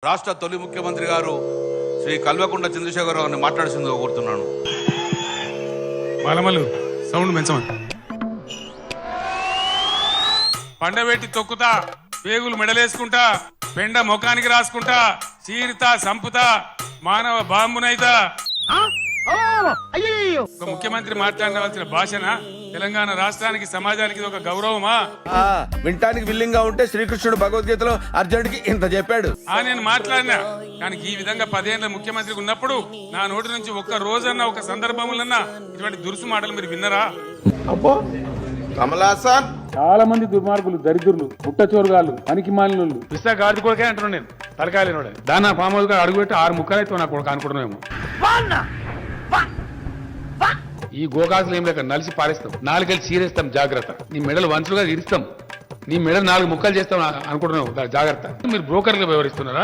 రాష్ట్ర తొలి ముఖ్యమంత్రి గారు శ్రీ కల్వకుంట్ల చంద్రశేఖరరావు గారిని మాట్లాడుతుందో కోరుతున్నాను. మలమలు సౌండ్ పెంచమని పండబెట్టి తొక్కుతా, పేగులు మెడలేసుకుంటా, పెండ ముఖానికి రాసుకుంటా, చీరుతా, సంపుతా, మానవ బాంబునైతా. ఒక ముఖ్యమంత్రి మాట్లాడవలసిన భాషన తెలంగాణ రాష్ట్రానికి సమాజానికి ఒక గౌరవమా? వింటానికి విల్లింగ్ గా ఉంటే శ్రీకృష్ణుడు భగవద్గీతలో అర్జునుడికి ఇంత చెప్పాడు. నేను మాట్లాడినా, కానీ ఈ విధంగా 10 ఏళ్ల ముఖ్యమంత్రికి ఉన్నప్పుడు నా నోటి నుంచి ఒక్క రోజన్నా ఒక సందర్భములన్నా ఇటువంటి దురుసు మాటలు మీరు విన్నరా? కమలాసన్ చాలా మంది దుర్మార్గులు, దరిద్రులు, పుట్టచోరుగాళ్ళు, పనికి మాలినోళ్ళు. పిస్తా గాడి కొడుకే అంటున్నాను నేను, తలకాయలేనోడే. దాన్ని ఫామ్ హౌస్ గా అడుగుపెట్టి 6 ముక్కలైతే నాకు కొడుకు అనుకుంటున్నామేమో. ఈ గోకాసులు ఏం లేక నలిసి పారేస్తాం, 4 చీరేస్తాం, జాగ్రత్త. నీ మెడలు వంచులుగా ఇరుస్తాం, నీ మెడలు 4 ముక్కలు చేస్తాం అనుకుంటున్నావు, జాగ్రత్త. మీరు బ్రోకర్గా వ్యవహరిస్తున్నారా?